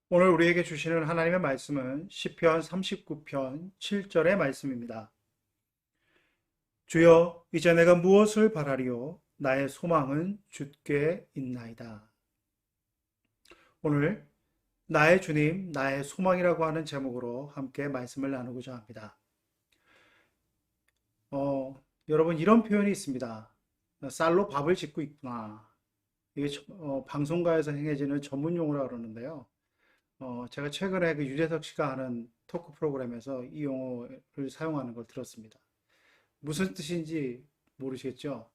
오늘 우리에게 주시는 하나님의 말씀은 시편 39편 7절의 말씀입니다. 주여, 이제 내가 무엇을 바라리요? 나의 소망은 주께 있나이다. 오늘 나의 주님, 나의 소망이라고 하는 제목으로 함께 말씀을 나누고자 합니다. 여러분 이런 표현이 있습니다. 쌀로 밥을 짓고 있구나. 이게 방송가에서 행해지는 전문 용어라고 그러는데요. 제가 최근에 그 유재석 씨가 하는 토크 프로그램에서 이 용어를 사용하는 걸 들었습니다. 무슨 뜻인지 모르시겠죠?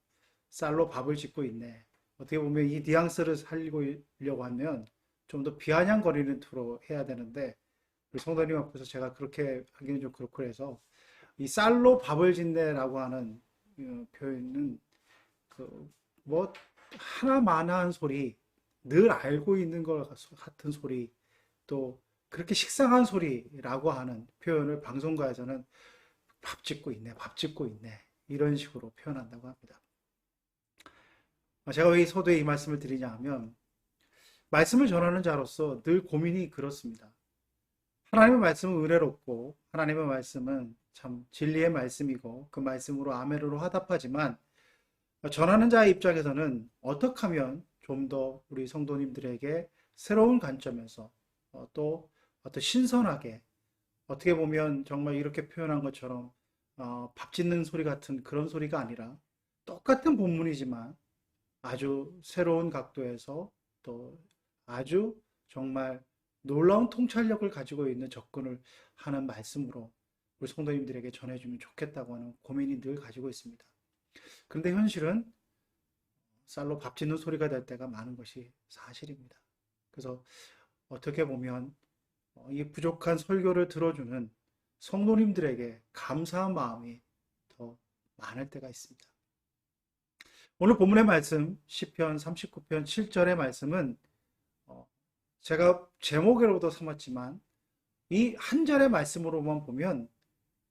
쌀로 밥을 짓고 있네. 어떻게 보면 이 뉘앙스를 살리려고 하면 좀 더 비아냥거리는 투로 해야 되는데, 우리 성도님 앞에서 제가 그렇게 하기는 좀 그렇고 해서, 이 쌀로 밥을 짓네라고 하는 표현은 그, 뭐, 하나마나한 소리, 늘 알고 있는 것 같은 소리, 또 그렇게 식상한 소리라고 하는 표현을 방송가에서는 밥 짓고 있네, 밥 짓고 있네. 이런 식으로 표현한다고 합니다. 제가 왜 소도에 이 말씀을 드리냐 하면, 말씀을 전하는 자로서 늘 고민이 그렇습니다. 하나님의 말씀은 은혜롭고, 하나님의 말씀은 참 진리의 말씀이고, 그 말씀으로 아멘으로 화답하지만, 전하는 자의 입장에서는 어떻게 하면 좀 더 우리 성도님들에게 새로운 관점에서 또 어떤 신선하게, 어떻게 보면 정말 이렇게 표현한 것처럼 밥 짓는 소리 같은 그런 소리가 아니라 똑같은 본문이지만 아주 새로운 각도에서 또 아주 정말 놀라운 통찰력을 가지고 있는 접근을 하는 말씀으로 우리 성도님들에게 전해주면 좋겠다고 하는 고민이 늘 가지고 있습니다. 그런데 현실은 쌀로 밥 짓는 소리가 될 때가 많은 것이 사실입니다. 그래서 어떻게 보면 이 부족한 설교를 들어주는 성도님들에게 감사한 마음이 더 많을 때가 있습니다. 오늘 본문의 말씀 시편 39편 7절의 말씀은 제가 제목으로도 삼았지만 이 한 절의 말씀으로만 보면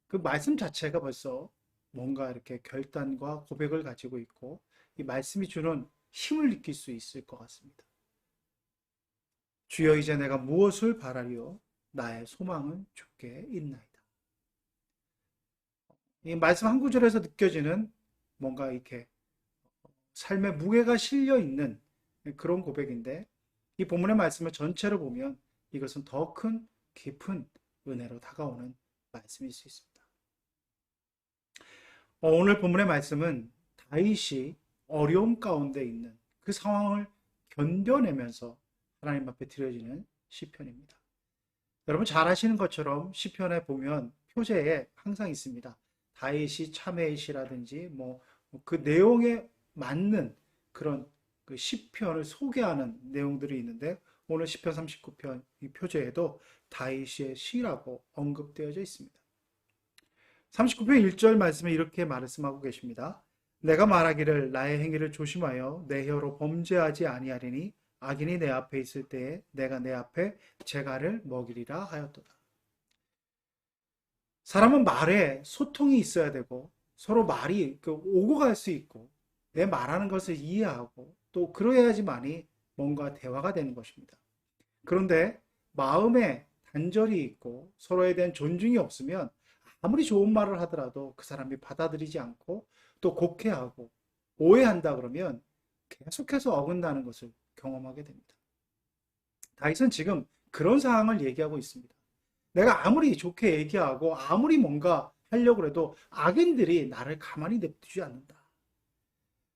그 말씀 자체가 벌써 뭔가 이렇게 결단과 고백을 가지고 있고 이 말씀이 주는 힘을 느낄 수 있을 것 같습니다. 주여, 이제 내가 무엇을 바라리요? 나의 소망은 주께 있나이다. 이 말씀 한 구절에서 느껴지는 뭔가 이렇게 삶의 무게가 실려 있는 그런 고백인데, 이 본문의 말씀을 전체로 보면 이것은 더 큰 깊은 은혜로 다가오는 말씀일 수 있습니다. 오늘 본문의 말씀은 다윗이 어려움 가운데 있는 그 상황을 견뎌내면서 하나님 앞에 드려지는 시편입니다. 여러분 잘 아시는 것처럼 시편에 보면 표제에 항상 있습니다. 다윗이 참회의 시라든지 뭐 그 내용에 맞는 그런 그 시편을 소개하는 내용들이 있는데, 오늘 시편 39편 이 표제에도 다윗의 시라고 언급되어져 있습니다. 39편 1절 말씀에 이렇게 말씀하고 계십니다. 내가 말하기를 나의 행위를 조심하여 내 혀로 범죄하지 아니하리니 악인이 내 앞에 있을 때에 내가 내 앞에 재갈을 먹이리라 하였도다. 사람은 말에 소통이 있어야 되고 서로 말이 오고 갈 수 있고 내 말하는 것을 이해하고 또 그러야지만이 뭔가 대화가 되는 것입니다. 그런데 마음에 단절이 있고 서로에 대한 존중이 없으면 아무리 좋은 말을 하더라도 그 사람이 받아들이지 않고 또 곡해하고 오해한다 그러면 계속해서 어긋나는 것을 경험하게 됩니다. 다윗은 지금 그런 상황을 얘기하고 있습니다. 내가 아무리 좋게 얘기하고 아무리 뭔가 하려고 해도 악인들이 나를 가만히 냅두지 않는다.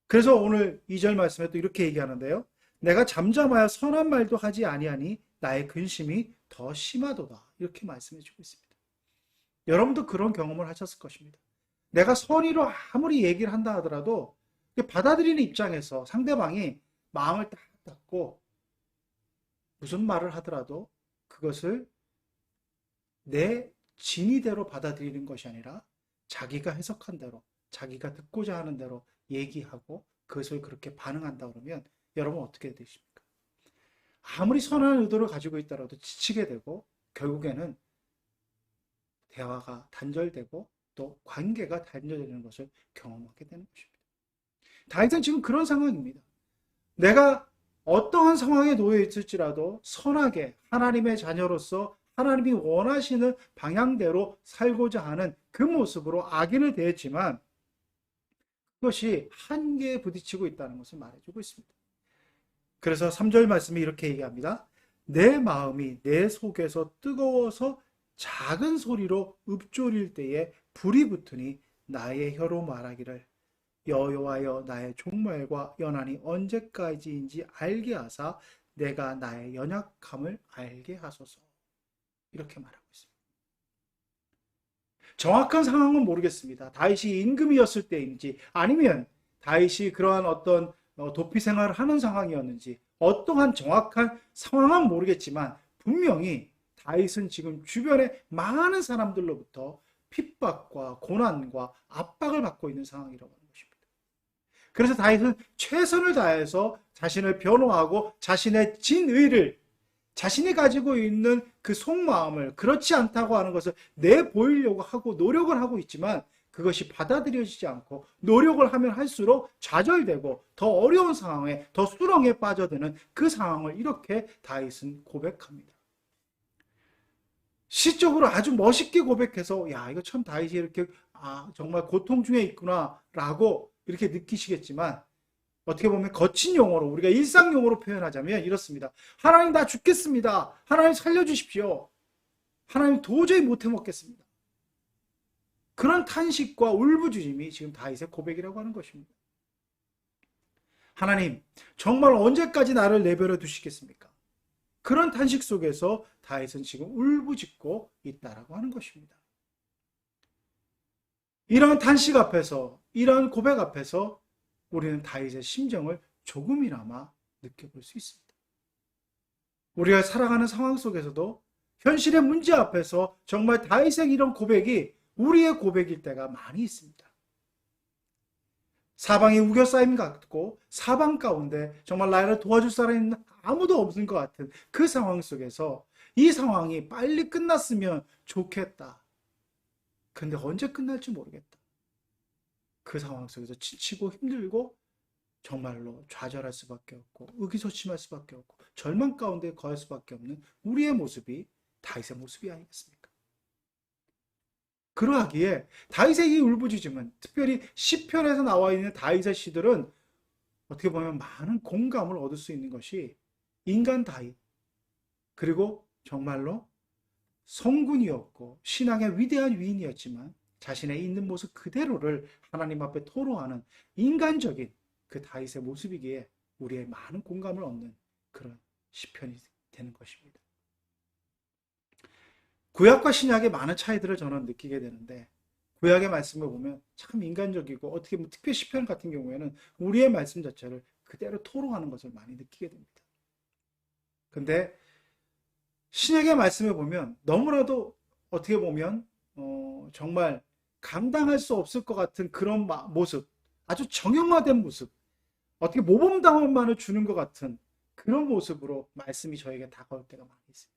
그래서 오늘 2절 말씀에 또 이렇게 얘기하는데요. 내가 잠잠하여 선한 말도 하지 아니하니 나의 근심이 더 심하도다. 이렇게 말씀해 주고 있습니다. 여러분도 그런 경험을 하셨을 것입니다. 내가 선의로 아무리 얘기를 한다 하더라도 받아들이는 입장에서 상대방이 마음을 딱 닫고 무슨 말을 하더라도 그것을 내 진의대로 받아들이는 것이 아니라 자기가 해석한 대로, 자기가 듣고자 하는 대로 얘기하고 그것을 그렇게 반응한다 그러면 여러분 어떻게 되십니까? 아무리 선한 의도를 가지고 있더라도 지치게 되고 결국에는 대화가 단절되고 또 관계가 단절되는 것을 경험하게 되는 것입니다. 다윗은 지금 그런 상황입니다. 내가 어떠한 상황에 놓여 있을지라도 선하게 하나님의 자녀로서 하나님이 원하시는 방향대로 살고자 하는 그 모습으로 악인을 대했지만 그것이 한계에 부딪히고 있다는 것을 말해주고 있습니다. 그래서 3절 말씀이 이렇게 얘기합니다. 내 마음이 내 속에서 뜨거워서 작은 소리로 읊조릴 때에 불이 붙으니 나의 혀로 말하기를 여호와여 나의 종말과 연한이 언제까지인지 알게 하사 내가 나의 연약함을 알게 하소서. 이렇게 말하고 있습니다. 정확한 상황은 모르겠습니다. 다윗이 임금이었을 때인지 아니면 다윗이 그러한 어떤 도피 생활을 하는 상황이었는지 어떠한 정확한 상황은 모르겠지만 분명히 다윗은 지금 주변에 많은 사람들로부터 핍박과 고난과 압박을 받고 있는 상황이라고 하는 것입니다. 그래서 다윗은 최선을 다해서 자신을 변호하고 자신의 진의를 자신이 가지고 있는 그 속마음을 그렇지 않다고 하는 것을 내보이려고 하고 노력을 하고 있지만 그것이 받아들여지지 않고 노력을 하면 할수록 좌절되고 더 어려운 상황에 더 수렁에 빠져드는 그 상황을 이렇게 다윗은 고백합니다. 시적으로 아주 멋있게 고백해서 야 이거 참 다윗이 이렇게 정말 고통 중에 있구나 라고 이렇게 느끼시겠지만 어떻게 보면 거친 용어로 우리가 일상 용어로 표현하자면 이렇습니다. 하나님 나 죽겠습니다. 하나님 살려주십시오. 하나님 도저히 못해 먹겠습니다. 그런 탄식과 울부짖음이 지금 다윗의 고백이라고 하는 것입니다. 하나님 정말 언제까지 나를 내버려 두시겠습니까? 그런 탄식 속에서 다윗은 지금 울부짖고 있다라고 하는 것입니다. 이런 탄식 앞에서 이런 고백 앞에서 우리는 다윗의 심정을 조금이나마 느껴볼 수 있습니다. 우리가 살아가는 상황 속에서도 현실의 문제 앞에서 정말 다윗의 이런 고백이 우리의 고백일 때가 많이 있습니다. 사방이 우겨싸임 같고 사방 가운데 정말 나를 도와줄 사람이 아무도 없는 것 같은 그 상황 속에서 이 상황이 빨리 끝났으면 좋겠다. 근데 언제 끝날지 모르겠다. 그 상황 속에서 지치고 힘들고 정말로 좌절할 수밖에 없고 의기소침할 수밖에 없고 절망 가운데 거할 수밖에 없는 우리의 모습이 다윗의 모습이 아니겠습니까? 그러하기에 다윗의 이 울부짖음은 특별히 시편에서 나와 있는 다윗의 시들은 어떻게 보면 많은 공감을 얻을 수 있는 것이 인간 다윗 그리고 정말로 성군이었고 신앙의 위대한 위인이었지만 자신의 있는 모습 그대로를 하나님 앞에 토로하는 인간적인 그 다윗의 모습이기에 우리의 많은 공감을 얻는 그런 시편이 되는 것입니다. 구약과 신약의 많은 차이들을 저는 느끼게 되는데 구약의 말씀을 보면 참 인간적이고 어떻게 보면 특히 시편 같은 경우에는 우리의 말씀 자체를 그대로 토로하는 것을 많이 느끼게 됩니다. 근데 신약의 말씀을 보면 너무나도 어떻게 보면 정말 감당할 수 없을 것 같은 그런 모습, 아주 정형화된 모습, 어떻게 모범답안만을 주는 것 같은 그런 모습으로 말씀이 저에게 다가올 때가 많이 있습니다.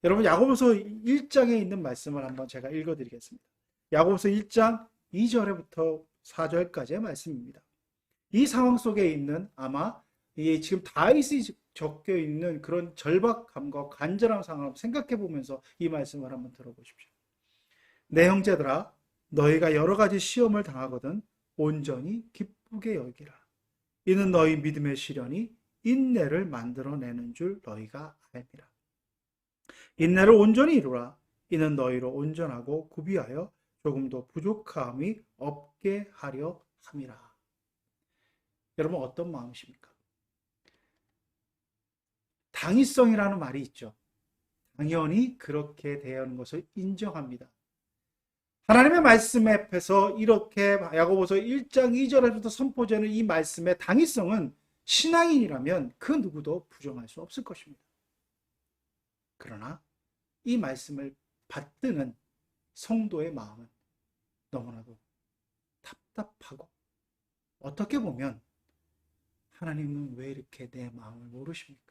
여러분 야고보서 1장에 있는 말씀을 한번 제가 읽어드리겠습니다. 야고보서 1장 2절부터 4절까지의 말씀입니다. 이 상황 속에 있는 아마 지금 다윗이 적혀 있는 그런 절박함과 간절한 상황을 생각해 보면서 이 말씀을 한번 들어보십시오. 내 형제들아 너희가 여러 가지 시험을 당하거든 온전히 기쁘게 여기라. 이는 너희 믿음의 시련이 인내를 만들어내는 줄 너희가 알미라. 인내를 온전히 이루라. 이는 너희로 온전하고 구비하여 조금도 부족함이 없게 하려 함이라. 여러분 어떤 마음이십니까? 당위성이라는 말이 있죠. 당연히 그렇게 대하는 것을 인정합니다. 하나님의 말씀 앞에서 이렇게 야고보서 1장 2절에부터 선포되는 이 말씀의 당위성은 신앙인이라면 그 누구도 부정할 수 없을 것입니다. 그러나 이 말씀을 받드는 성도의 마음은 너무나도 답답하고 어떻게 보면 하나님은 왜 이렇게 내 마음을 모르십니까?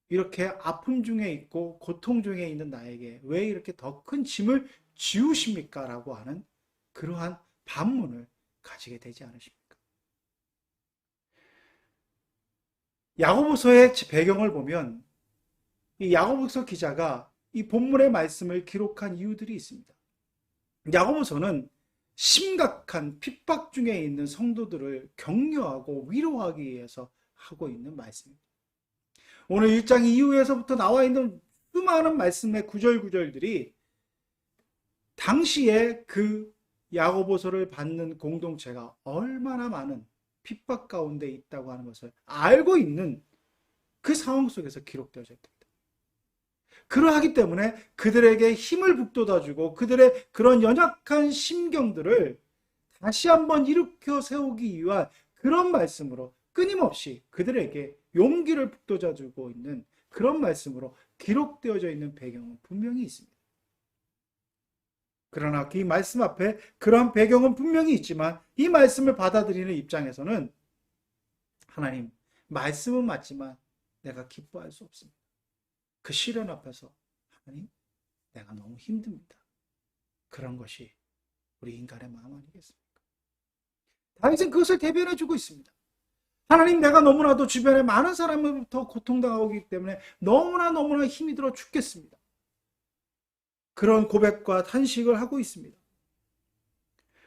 이렇게 아픔 중에 있고 고통 중에 있는 나에게 왜 이렇게 더 큰 짐을 지우십니까? 라고 하는 그러한 반문을 가지게 되지 않으십니까? 야고보서의 배경을 보면 이 야고보서 기자가 이 본문의 말씀을 기록한 이유들이 있습니다. 야고보서는 심각한 핍박 중에 있는 성도들을 격려하고 위로하기 위해서 하고 있는 말씀입니다. 오늘 1장 이후에서부터 나와 있는 수많은 말씀의 구절구절들이 당시에 그 야고보서를 받는 공동체가 얼마나 많은 핍박 가운데 있다고 하는 것을 알고 있는 그 상황 속에서 기록되어져 있다. 그러하기 때문에 그들에게 힘을 북돋아주고 그들의 그런 연약한 심경들을 다시 한번 일으켜 세우기 위한 그런 말씀으로 끊임없이 그들에게 용기를 북돋아주고 있는 그런 말씀으로 기록되어져 있는 배경은 분명히 있습니다. 그러나 이 말씀 앞에 그런 배경은 분명히 있지만 이 말씀을 받아들이는 입장에서는 하나님, 말씀은 맞지만 내가 기뻐할 수 없습니다. 그 시련 앞에서 하나님, 내가 너무 힘듭니다. 그런 것이 우리 인간의 마음 아니겠습니까? 다윗은 그것을 대변해 주고 있습니다. 하나님, 내가 너무나도 주변에 많은 사람으로부터 고통당하고 있기 때문에 너무나 힘이 들어 죽겠습니다. 그런 고백과 탄식을 하고 있습니다.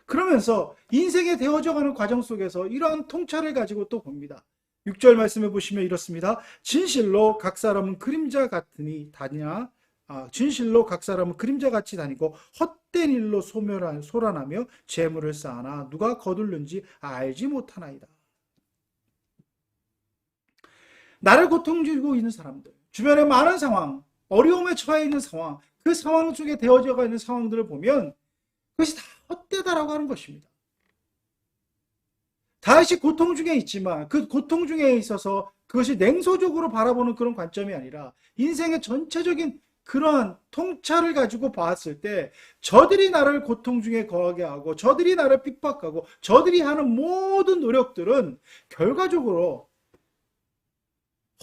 그러면서 인생에 되어져가는 과정 속에서 이러한 통찰을 가지고 또 봅니다. 6절 말씀해 보시면 이렇습니다. 진실로 각 사람은 그림자 같으니 다냐? 진실로 각 사람은 그림자 같이 다니고 헛된 일로 소란하며 재물을 쌓아나 누가 거둘는지 알지 못하나이다. 나를 고통주고 있는 사람들, 주변에 많은 상황, 어려움에 처해 있는 상황, 그 상황 속에 되어져 있는 상황들을 보면 그것이 다 헛되다라고 하는 것입니다. 다윗이 고통 중에 있지만 그 고통 중에 있어서 그것이 냉소적으로 바라보는 그런 관점이 아니라 인생의 전체적인 그러한 통찰을 가지고 봤을 때 저들이 나를 고통 중에 거하게 하고 저들이 나를 핍박하고 저들이 하는 모든 노력들은 결과적으로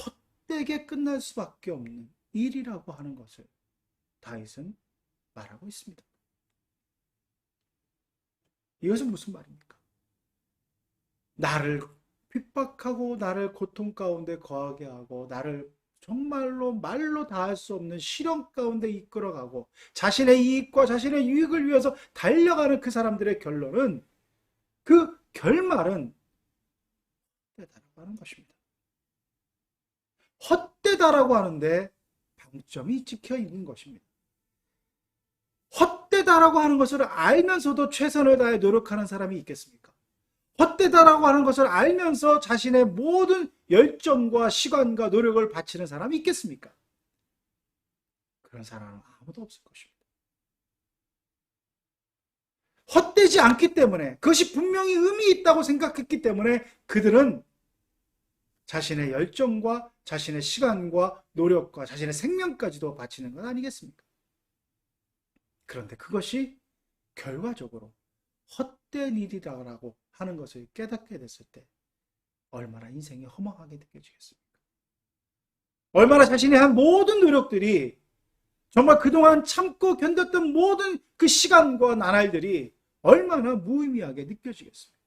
헛되게 끝날 수밖에 없는 일이라고 하는 것을 다윗은 말하고 있습니다. 이것은 무슨 말입니까? 나를 핍박하고 나를 고통 가운데 거하게 하고 나를 정말로 말로 다할 수 없는 시련 가운데 이끌어가고 자신의 이익과 자신의 유익을 위해서 달려가는 그 사람들의 결론은 그 결말은 헛되다라고 하는 것입니다. 헛되다라고 하는데 방점이 찍혀 있는 것입니다. 헛되다라고 하는 것을 알면서도 최선을 다해 노력하는 사람이 있겠습니까? 헛되다라고 하는 것을 알면서 자신의 모든 열정과 시간과 노력을 바치는 사람이 있겠습니까? 그런 사람은 아무도 없을 것입니다. 헛되지 않기 때문에 그것이 분명히 의미 있다고 생각했기 때문에 그들은 자신의 열정과 자신의 시간과 노력과 자신의 생명까지도 바치는 건 아니겠습니까? 그런데 그것이 결과적으로 헛된 일이라고 하는 것을 깨닫게 됐을 때 얼마나 인생이 허망하게 느껴지겠습니까? 얼마나 자신이 한 모든 노력들이 정말 그동안 참고 견뎠던 모든 그 시간과 나날들이 얼마나 무의미하게 느껴지겠습니까?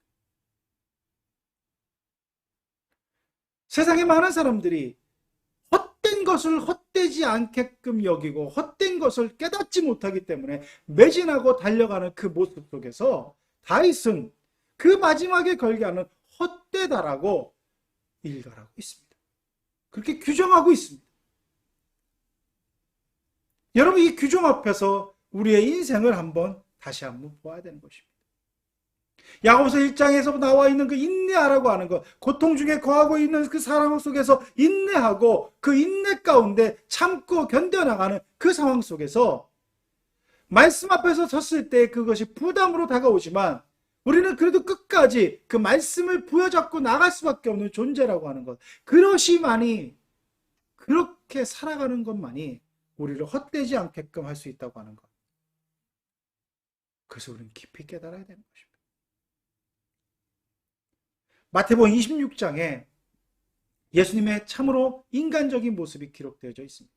세상에 많은 사람들이 헛된 것을 헛되지 않게끔 여기고 헛된 것을 깨닫지 못하기 때문에 매진하고 달려가는 그 모습 속에서 다윗은 그 마지막에 걸게하는 헛되다라고 일갈하고 있습니다. 그렇게 규정하고 있습니다. 여러분, 이 규정 앞에서 우리의 인생을 다시 한번 보아야 되는 것입니다. 야고보서 1장에서 나와 있는 그 인내하라고 하는 것, 고통 중에 거하고 있는 그 상황 속에서 인내하고 그 인내 가운데 참고 견뎌나가는 그 상황 속에서 말씀 앞에서 섰을 때 그것이 부담으로 다가오지만 우리는 그래도 끝까지 그 말씀을 부여잡고 나갈 수밖에 없는 존재라고 하는 것, 그렇게 살아가는 것만이 우리를 헛되지 않게끔 할 수 있다고 하는 것. 그래서 우리는 깊이 깨달아야 되는 것입니다. 마태복음 26장에 예수님의 참으로 인간적인 모습이 기록되어져 있습니다.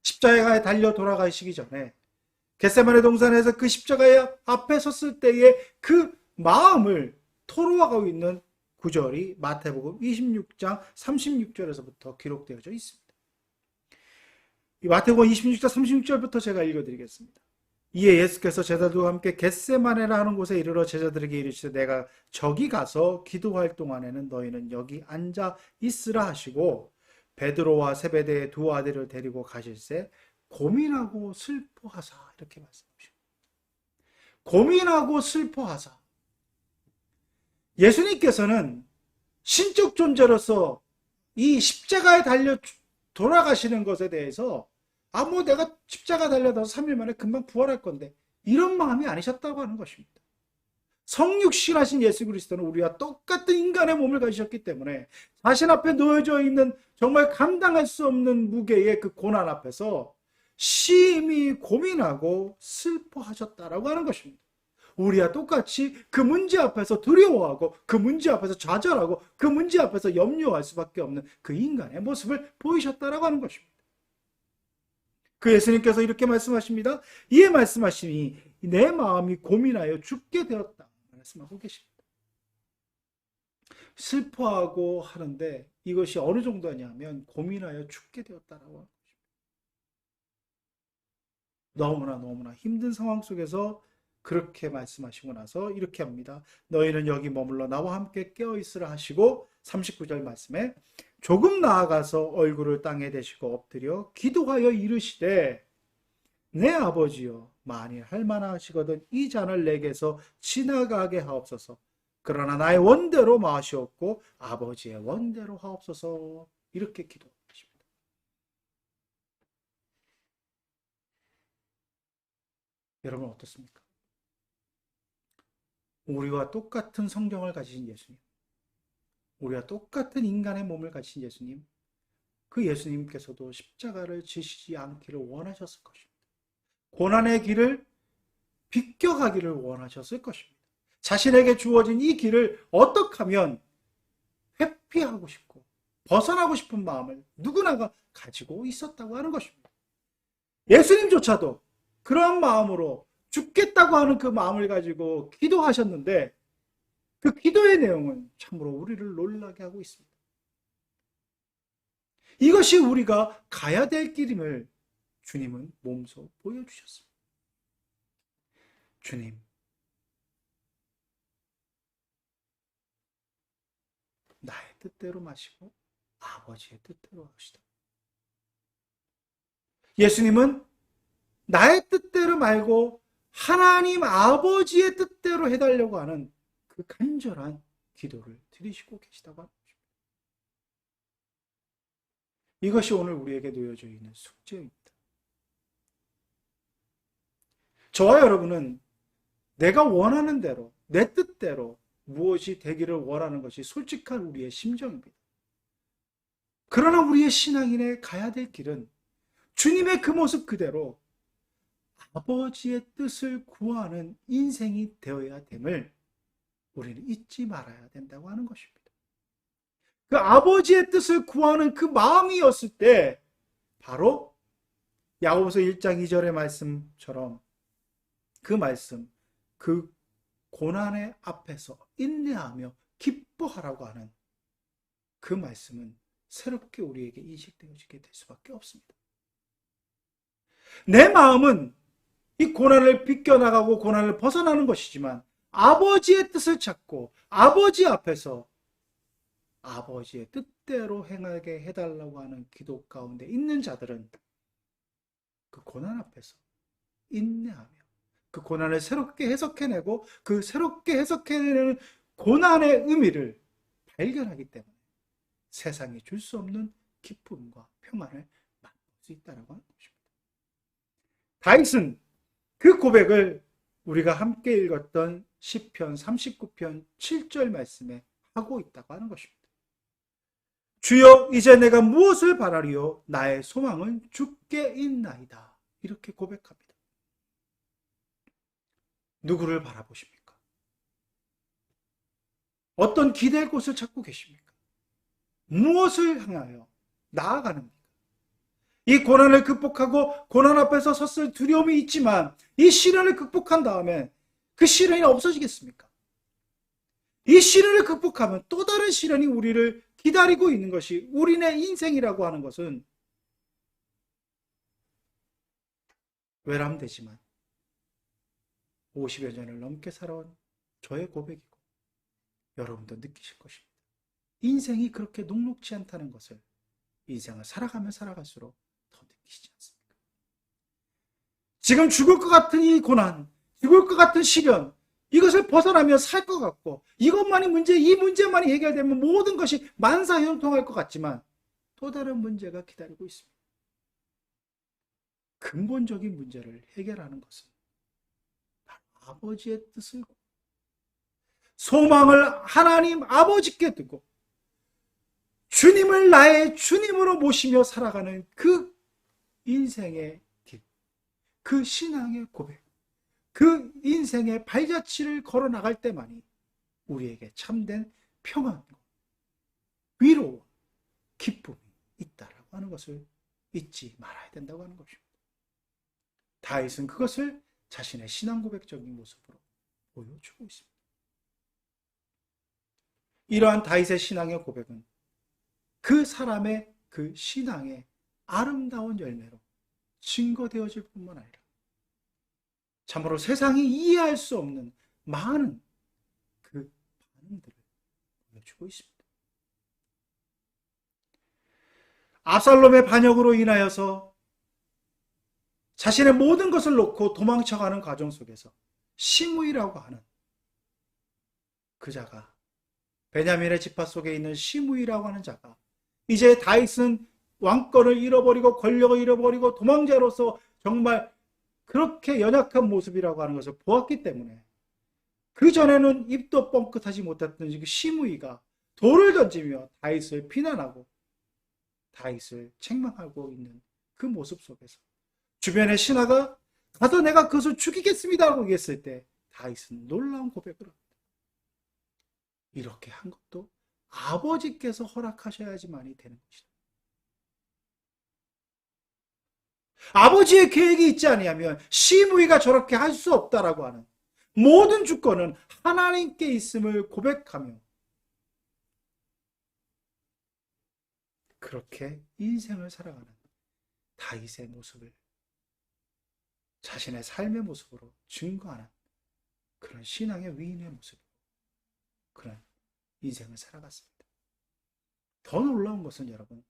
십자가에 달려 돌아가시기 전에 겟세마네 동산에서 그 십자가의 앞에 섰을 때의 그 마음을 토로하고 있는 구절이 마태복음 26장 36절에서부터 기록되어져 있습니다. 이 마태복음 26장 36절부터 제가 읽어드리겠습니다. 이에 예수께서 제자들과 함께 겟세마네라 하는 곳에 이르러 제자들에게 이르시되 내가 저기 가서 기도할 동안에는 너희는 여기 앉아 있으라 하시고 베드로와 세베대의 두 아들을 데리고 가실새 고민하고 슬퍼하사 이렇게 말씀하십니다. 고민하고 슬퍼하사. 예수님께서는 신적 존재로서 이 십자가에 달려 돌아가시는 것에 대해서 뭐 내가 십자가 달려서 3일 만에 금방 부활할 건데 이런 마음이 아니셨다고 하는 것입니다. 성육신하신 예수 그리스도는 우리와 똑같은 인간의 몸을 가지셨기 때문에 자신 앞에 놓여져 있는 정말 감당할 수 없는 무게의 그 고난 앞에서 심히 고민하고 슬퍼하셨다라고 하는 것입니다. 우리와 똑같이 그 문제 앞에서 두려워하고 그 문제 앞에서 좌절하고 그 문제 앞에서 염려할 수밖에 없는 그 인간의 모습을 보이셨다라고 하는 것입니다. 그 예수님께서 이렇게 말씀하십니다. 이에 말씀하시니 내 마음이 고민하여 죽게 되었다 말씀하고 계십니다. 슬퍼하고 하는데 이것이 어느 정도냐면 고민하여 죽게 되었다라고 하는 것입니다. 너무나 힘든 상황 속에서 그렇게 말씀하시고 나서 이렇게 합니다. 너희는 여기 머물러 나와 함께 깨어있으라 하시고 39절 말씀에 조금 나아가서 얼굴을 땅에 대시고 엎드려 기도하여 이르시되 내 아버지여 만일 할만하시거든 이 잔을 내게서 지나가게 하옵소서. 그러나 나의 원대로 마시옵고 아버지의 원대로 하옵소서. 이렇게 기도하십니다. 여러분 어떻습니까? 우리와 똑같은 성경을 가지신 예수님, 우리와 똑같은 인간의 몸을 가지신 예수님, 그 예수님께서도 십자가를 지시지 않기를 원하셨을 것입니다. 고난의 길을 비껴가기를 원하셨을 것입니다. 자신에게 주어진 이 길을 어떻게 하면 회피하고 싶고 벗어나고 싶은 마음을 누구나가 가지고 있었다고 하는 것입니다. 예수님조차도 그러한 마음으로 죽겠다고 하는 그 마음을 가지고 기도하셨는데 그 기도의 내용은 참으로 우리를 놀라게 하고 있습니다. 이것이 우리가 가야 될 길임을 주님은 몸소 보여주셨습니다. 주님, 나의 뜻대로 마시고 아버지의 뜻대로 하시다. 예수님은 나의 뜻대로 말고 하나님 아버지의 뜻대로 해달라고 하는 그 간절한 기도를 드리시고 계시다고 합니다. 이것이 오늘 우리에게 놓여져 있는 숙제입니다. 저와 여러분은 내가 원하는 대로, 내 뜻대로 무엇이 되기를 원하는 것이 솔직한 우리의 심정입니다. 그러나 우리의 신앙인의 가야 될 길은 주님의 그 모습 그대로 아버지의 뜻을 구하는 인생이 되어야 됨을 우리는 잊지 말아야 된다고 하는 것입니다. 그 아버지의 뜻을 구하는 그 마음이었을 때 바로 야고보서 1장 2절의 말씀처럼 그 말씀, 그 고난의 앞에서 인내하며 기뻐하라고 하는 그 말씀은 새롭게 우리에게 인식되어지게 될 수밖에 없습니다. 내 마음은 이 고난을 비껴나가고 고난을 벗어나는 것이지만 아버지의 뜻을 찾고 아버지 앞에서 아버지의 뜻대로 행하게 해달라고 하는 기도 가운데 있는 자들은 그 고난 앞에서 인내하며 그 고난을 새롭게 해석해내고 그 새롭게 해석해내는 고난의 의미를 발견하기 때문에 세상이 줄 수 없는 기쁨과 평안을 맛볼 수 있다는 것입니다. 다윗은 그 고백을 우리가 함께 읽었던 시편 39편 7절 말씀에 하고 있다고 하는 것입니다. 주여 이제 내가 무엇을 바라리요 나의 소망은 주께 있나이다. 이렇게 고백합니다. 누구를 바라보십니까? 어떤 기댈 곳을 찾고 계십니까? 무엇을 향하여 나아가는가? 이 고난을 극복하고 고난 앞에서 섰을 두려움이 있지만 이 시련을 극복한 다음에 그 시련이 없어지겠습니까? 이 시련을 극복하면 또 다른 시련이 우리를 기다리고 있는 것이 우리네 인생이라고 하는 것은 외람되지만 50여 년을 넘게 살아온 저의 고백이고 여러분도 느끼실 것입니다. 인생이 그렇게 녹록지 않다는 것을 인생을 살아가면 살아갈수록 더 느끼시지 않습니까? 지금 죽을 것 같은 이 고난, 죽을 것 같은 시련, 이것을 벗어나며 살 것 같고 이것만이 문제, 이 문제만이 해결되면 모든 것이 만사형통할 것 같지만 또 다른 문제가 기다리고 있습니다. 근본적인 문제를 해결하는 것은 바로 아버지의 뜻을 소망을 하나님 아버지께 두고 주님을 나의 주님으로 모시며 살아가는 그 인생의 길, 그 신앙의 고백, 그 인생의 발자취를 걸어 나갈 때만이 우리에게 참된 평안과 위로와 기쁨이 있다라고 하는 것을 잊지 말아야 된다고 하는 것입니다. 다윗은 그것을 자신의 신앙 고백적인 모습으로 보여주고 있습니다. 이러한 다윗의 신앙의 고백은 그 사람의 그 신앙의 아름다운 열매로 증거되어질 뿐만 아니라 참으로 세상이 이해할 수 없는 많은 그 반응들을 보여주고 있습니다. 압살롬의 반역으로 인하여서 자신의 모든 것을 놓고 도망쳐가는 과정 속에서 시므이라고 하는 그 자가, 베냐민의 지파 속에 있는 시므이라고 하는 자가 이제 다윗은 왕권을 잃어버리고 권력을 잃어버리고 도망자로서 정말 그렇게 연약한 모습이라고 하는 것을 보았기 때문에 그전에는 입도 뻥끗하지 못했던 그 시므이가 돌을 던지며 다윗을 비난하고 다윗을 책망하고 있는 그 모습 속에서 주변의 신하가 가서 내가 그것을 죽이겠습니다 하고 얘기했을 때 다윗은 놀라운 고백을 합니다. 이렇게 한 것도 아버지께서 허락하셔야지만이 되는 것이다. 아버지의 계획이 있지 아니하면 시므이가 저렇게 할 수 없다라고 하는 모든 주권은 하나님께 있음을 고백하며 그렇게 인생을 살아가는 다윗의 모습을 자신의 삶의 모습으로 증거하는 그런 신앙의 위인의 모습, 그런 인생을 살아갔습니다. 더 놀라운 것은 여러분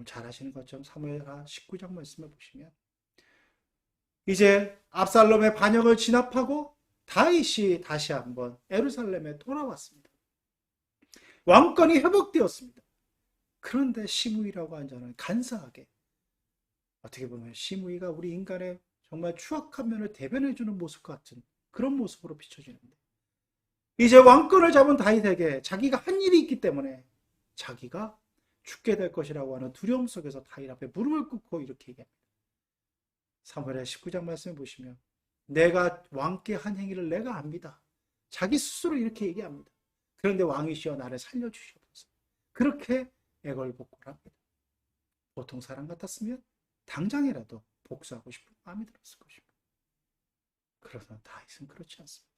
잘 아시는 것처럼 사무엘하 19장 말씀을 보시면 이제 압살롬의 반역을 진압하고 다윗이 다시 한번 예루살렘에 돌아왔습니다. 왕권이 회복되었습니다. 그런데 시므이라고 하는 자는 간사하게 어떻게 보면 시므이가 우리 인간의 정말 추악한 면을 대변해주는 모습 같은 그런 모습으로 비춰지는데 이제 왕권을 잡은 다윗에게 자기가 한 일이 있기 때문에 자기가 죽게 될 것이라고 하는 두려움 속에서 다윗 앞에 무릎을 꿇고 이렇게 얘기합니다. 사무엘하 19장 말씀을 보시면 내가 왕께 한 행위를 내가 압니다. 자기 스스로 이렇게 얘기합니다. 그런데 왕이시여 나를 살려주시옵소서. 그렇게 애걸복걸을 합니다. 보통 사람 같았으면 당장이라도 복수하고 싶은 마음이 들었을 것입니다. 그러나 다윗은 그렇지 않습니다.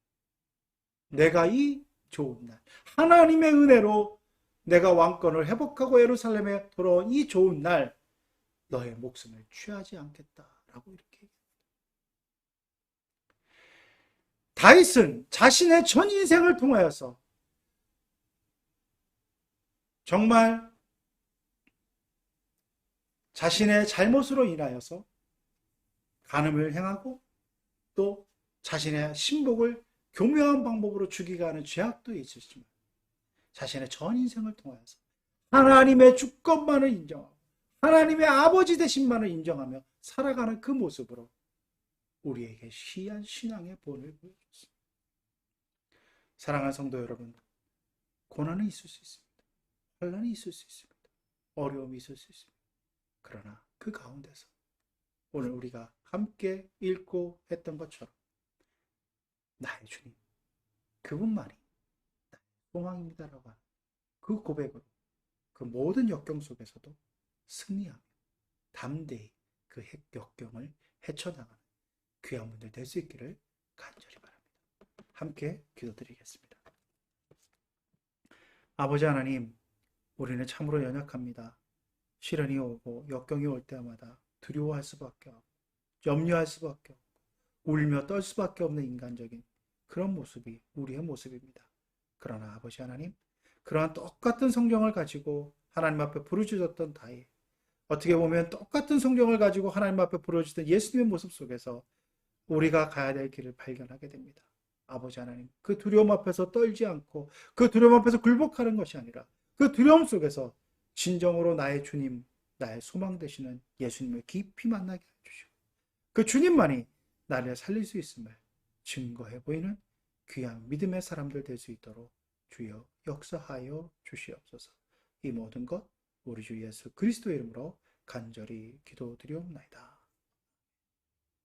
내가 이 좋은 날 하나님의 은혜로 내가 왕권을 회복하고 예루살렘에 돌아온 이 좋은 날 너의 목숨을 취하지 않겠다라고 이렇게 얘기합니다. 다윗은 자신의 전 인생을 통하여서 정말 자신의 잘못으로 인하여서 간음을 행하고 또 자신의 신복을 교묘한 방법으로 죽이게 하는 죄악도 있었지만 자신의 전 인생을 통하여서 하나님의 주권만을 인정하고 하나님의 아버지 되신만을 인정하며 살아가는 그 모습으로 우리에게 귀한 신앙의 본을 보여줬습니다. 사랑하는 성도 여러분, 고난은 있을 수 있습니다. 환난이 있을 수 있습니다. 어려움이 있을 수 있습니다. 그러나 그 가운데서 오늘 우리가 함께 읽고 했던 것처럼 나의 주님, 그분만이 나의 소망입니다라고 하는 그 고백으로 그 모든 역경 속에서도 승리하며 담대히 그 역경을 헤쳐나가는 귀한 분들 될 수 있기를 간절히 바랍니다. 함께 기도드리겠습니다. 아버지 하나님, 우리는 참으로 연약합니다. 시련이 오고 역경이 올 때마다 두려워할 수밖에 없고 염려할 수밖에 없고 울며 떨 수밖에 없는 인간적인 그런 모습이 우리의 모습입니다. 그러나 아버지 하나님, 그러한 똑같은 성경을 가지고 하나님 앞에 부르짖었던 다윗, 어떻게 보면 똑같은 성경을 가지고 하나님 앞에 부르짖던 예수님의 모습 속에서 우리가 가야 될 길을 발견하게 됩니다. 아버지 하나님, 그 두려움 앞에서 떨지 않고 그 두려움 앞에서 굴복하는 것이 아니라 그 두려움 속에서 진정으로 나의 주님, 나의 소망 되시는 예수님을 깊이 만나게 해주시고 그 주님만이 나를 살릴 수 있음을 증거해 보이는 귀한 믿음의 사람들 될 수 있도록 주여 역사하여 주시옵소서. 이 모든 것 우리 주 예수 그리스도의 이름으로 간절히 기도드리옵나이다.